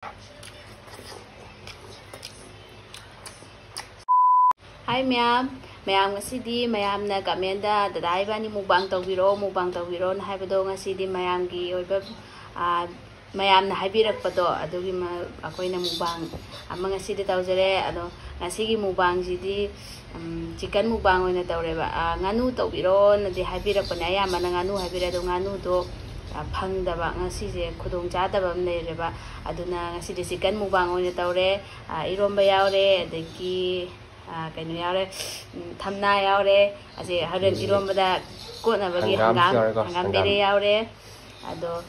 Hi ma'am ngasidi mayamna kamenda dada ibani mukbang tawbiro na haibado ngasidi mayamgi oiba mayamna haibirakpado adugi akoina mukbang ama ngasidi tawjare ado ngasigi mukbang jidi chicken mukbang oina tawreba nganu tawbiro nadi haibirakpane ayamana nganu haibirado nganu do phangdaba ngasije khudong chadaba leireba aduna ngasidi chicken mukbang oina tawre iromba yaure adagi kaino yaure thamna yaure ase haren iromba kona bagi hangam bere yaure ado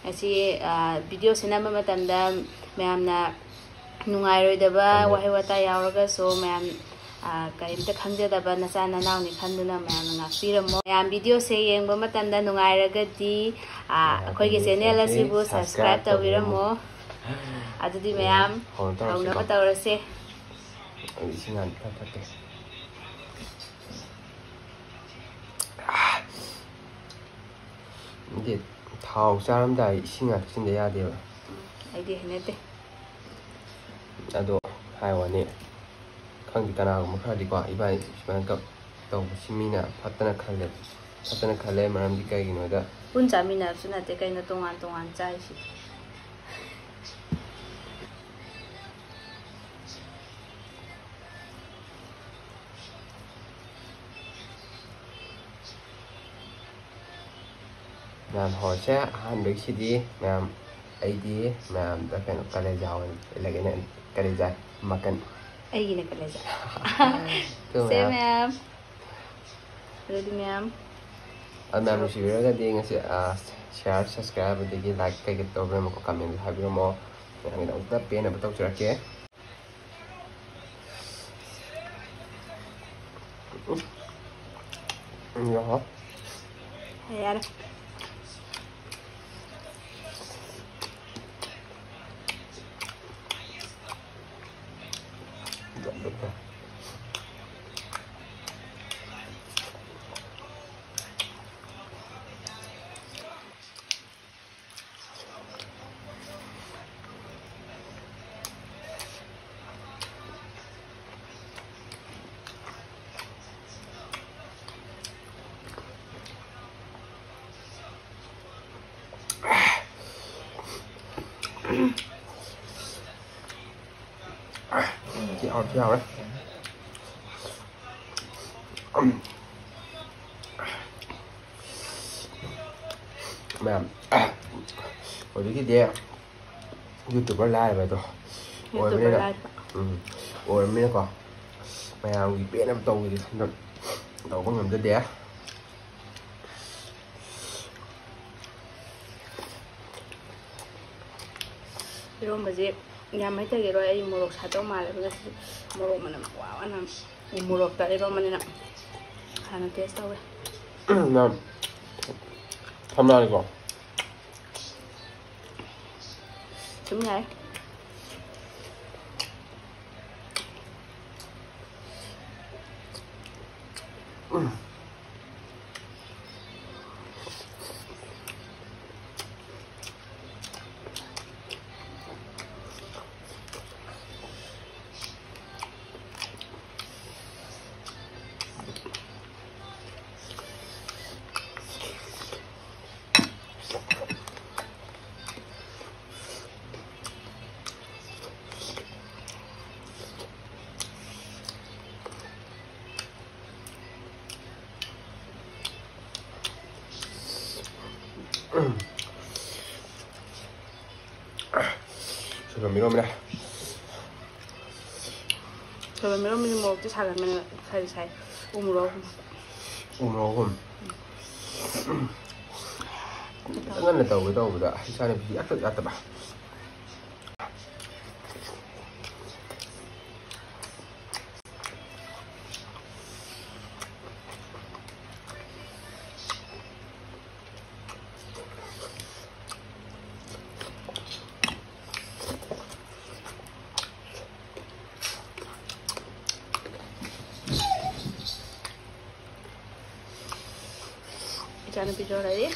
asi video sinama matamda mayamna nungairoi wahai wata yauraga so mayam kaimta khangjadaba nacha nanauni khanduna mayam ngakpiramo mayam video se yengba matamda nungairagadi akoigi channel asibu subscribe tawiramo adudi mayam haunaba tawrase 이승한 탓할게. 근데 다 사람다 이승한 탓인데 해야 돼요. 아이디 해냈대. 나도 하여원이 강기 까나고 뭐 하디고 이번 시간까 또 시민아 파트너 칼레 말함디 까기노다. 혼자미나 수나때 까이나 동안 짜이시. Ma'am hỏi sẽ ăn được gì đi ma'am ấy đi ma'am đã phải cái này giàu là cái này dài makan ấy này cái này dài say ma'am ready ma'am ma'am lu sih berada di ngasih share subscribe di like kayak gitu berapa kok comment habis mau yang ini udah pengen betul cerak ya ya betul. Chị đấy ma'am ở cái gì YouTuber live vậy thôi YouTuber live ôi mấy con ma'am bị em tàu thì đâu có ngầm tới đẻ 이런 거지 야 mấy rồi ai mua 사도 말해 그래서 먹으면 와 하나 무럭다 이러면은 하나 테스트 해. 나 탐나 이거 좀 해. 저런 미로미라 저런 미로미는 먹지 잘하면 살살 우물어கும் 생각났다 보다 시간에 비해 약속 얕다 봐 Jangan video lagi.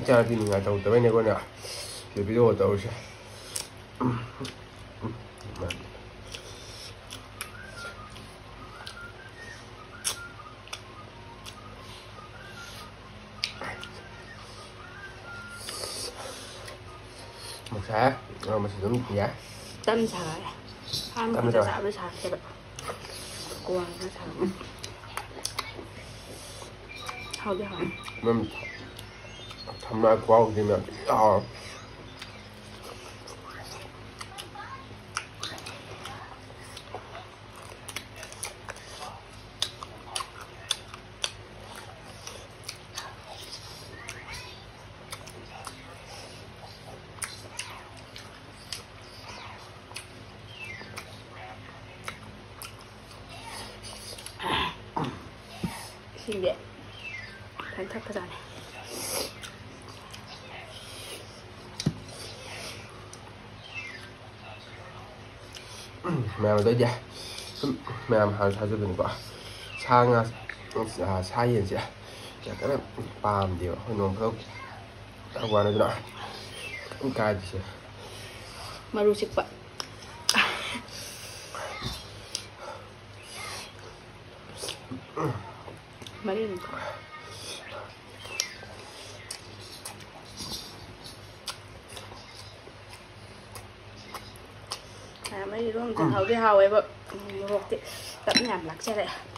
Jangan di nggak tahu tapi nih gue nih ꯁꯤ video ꯇꯧꯔꯤꯁꯦ ꯃꯁꯥ ꯃꯁꯤ ꯑꯗꯨꯝ ꯌꯥꯏ ꯇꯝ ꯁꯥꯔꯦ ꯍꯥꯟꯅ ꯆꯥꯕ ꯁꯥꯔꯦꯕ ꯀꯣꯟꯅ ꯁꯥꯔꯦ ꯍꯥꯎꯗꯤ ꯍꯥꯎ ꯊꯝꯅꯥ ꯈꯨꯍꯥꯎꯗꯤ ꯃꯌꯥꯝ ꯌꯥꯎꯔꯦ 이게 반짝하잖아. ꯃꯌꯥꯝꯗꯣ ꯑꯩꯗꯤ ꯁꯨꯝ ꯃꯌꯥꯝ ꯍꯥꯟꯅ ꯊꯥꯖꯕꯅꯤꯀꯣ ꯁꯥ ꯉꯥ ꯁꯥ ꯌꯦꯟꯁꯦ ꯀꯌꯥ ꯀꯟꯅ ꯄꯥꯝꯗꯦꯕ ꯑꯩꯈꯣꯏ ꯅꯣꯡ ꯐꯗꯣꯛ ꯇꯧꯕ ꯑꯗꯨꯅ ꯀꯥꯏꯗ꯭ꯔꯤꯁꯦ ꯃꯔꯨ ꯆꯤꯛꯄ ꯃꯔꯤꯅꯤ ꯃꯩꯔꯣꯡꯁꯦ ꯍꯥꯎꯗꯤ ꯍꯥꯎꯋꯦꯕ ꯃꯣꯔꯣꯛꯇꯤ ꯇꯞꯅ ꯌꯥꯝ ꯂꯥꯛꯆꯔꯛꯑꯦ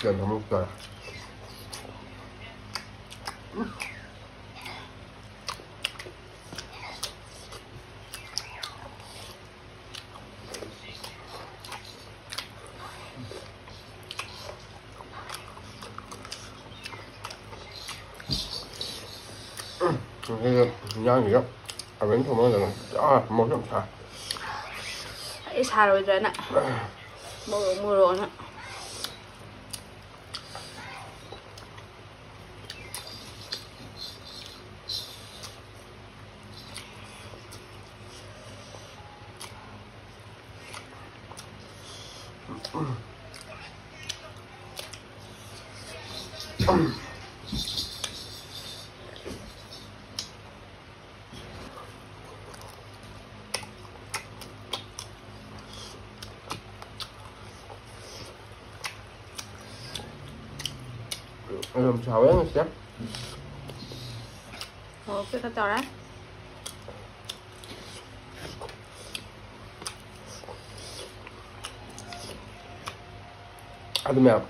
gần không rồi nhang gì đó bánh thơm nó là món làm sao 이 사로잖아 뭐로나 làm sao ấy anh xem cái tao đấy 아주 매워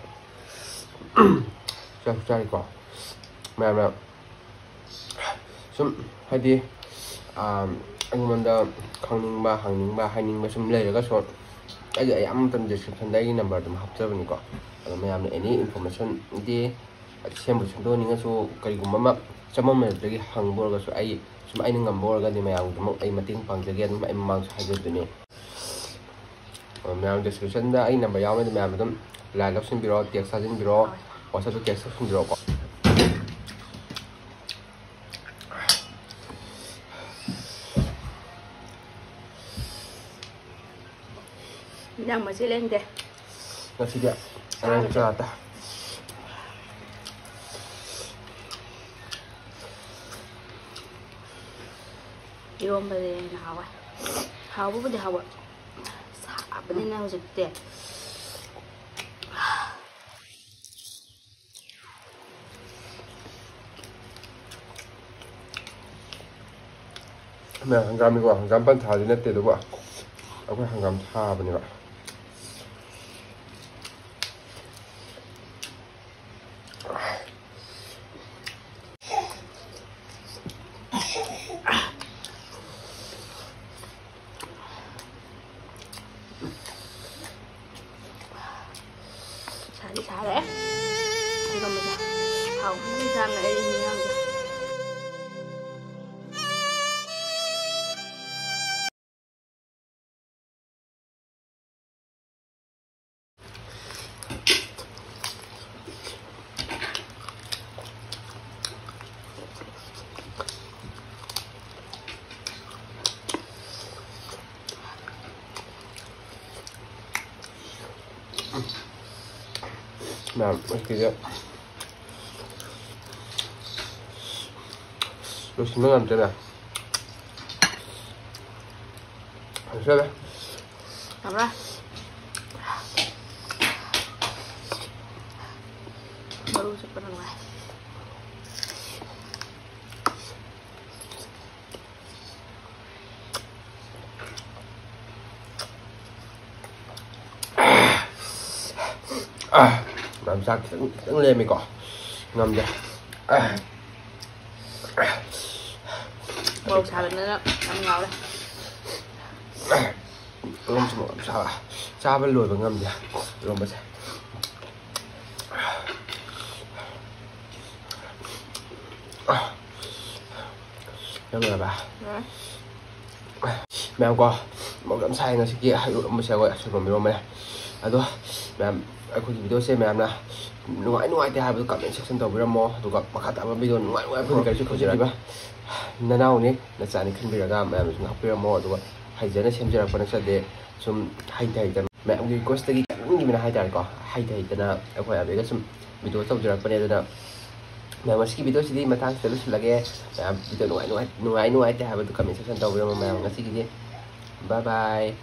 짜리꺼 매워 좀 하여디 ꯑꯩꯉꯣꯟꯗ ꯈꯪꯅꯤꯡꯕ ꯍꯪꯅꯤꯡꯕ ꯍꯥꯏꯅꯤꯡꯕ ꯁꯨꯝ ꯂꯩꯔꯒꯁꯨ ꯑꯩ ꯑꯃꯇꯪ ꯗꯤꯁꯀ꯭ꯔꯤꯞꯁꯟꯗ ꯑꯩꯒꯤ ꯅꯝꯕꯔ ꯑꯗꯨꯝ ꯍꯥꯞꯆꯕꯅꯤꯀꯣ ꯑꯗꯣ ꯃꯌꯥꯝꯅ ꯑꯦꯅꯤ ꯏꯟꯐꯣꯔꯃꯦꯁꯟꯗꯤ ꯁꯦꯝꯕ ꯁꯦꯝꯗꯣꯛꯅꯤꯡꯉꯁꯨ ꯀꯔꯤꯒꯨꯝꯕ ꯑꯃ ꯆꯃꯝꯅꯕꯗꯒꯤ ꯍꯪꯕ ꯑꯣꯏꯔꯒꯁꯨ ꯑꯩ ꯁꯨꯝ ꯑꯩꯅ ꯉꯝꯕ ꯑꯣꯏꯔꯒꯗꯤ ꯃꯌꯥꯝꯒꯤꯗꯃꯛ ꯑꯩ ꯃꯇꯦꯡ ꯄꯥꯡꯖꯒꯦ ꯑꯗꯨꯝ ꯑꯩ ꯃꯃꯥꯡꯁꯨ ꯍꯥꯏꯖꯕꯗꯨꯅꯤ ꯃꯌꯥꯝ ꯗꯤꯁꯀ꯭ꯔꯤꯞꯁꯟꯗ ꯑꯩ ꯅꯝꯕꯔ ꯌꯥꯎꯅꯗꯤ ꯃꯌꯥꯝ ꯑꯗꯨꯝ ꯂꯥꯏꯟ ꯂꯧꯁꯤꯟꯕꯤꯔꯣ ꯇꯦꯛꯁ ꯊꯥꯖꯤꯟꯕꯤꯔꯣ ꯋꯥꯆꯞꯇ tax ꯊꯥꯖꯤꯟꯕꯤꯔꯣꯀꯣ 그냥 맛있는데 ngasidia anh cho ta 이런데 나와 하고보다 하고 사버리나 어저께 mẹ hangam 이거 hangam 반 다 되네 때도 봐 아고 hangam 다 버니라 잘해. 이거 보자. 하고 한 사람 애인이 한 게. ma'am, okay, lúc xin nó làm thế nào? Sao vậy? Làm ra. Baru cepat lah. Làm sao đứng lên mày cỏ ngâm ra Baru xào nữa đó, ăn ngon đấy. ngâm cho làm sao à sao với lùi và ngâm ra ngâm vào ngâm rồi bà mẹ có một cảm sai ngay kia hay một sao gọi sự mình này aduh mẹ aku video saya mẹ na nuai teh habu comment section tau biramo aduga makha ta video nuai aku kari khojira nanau ni na chani khanbiraga mẹ sum hapiramo aduga haijana semjara pana sade sum haidai dan mẹ ngi request gi kan mina haidai ko haidai dana aku abega sum video tau jara pana dana mẹ maski video sidi matang terus lagi mẹ video nuai teh habu comment section tau biramo mẹ ngasi gi bye bye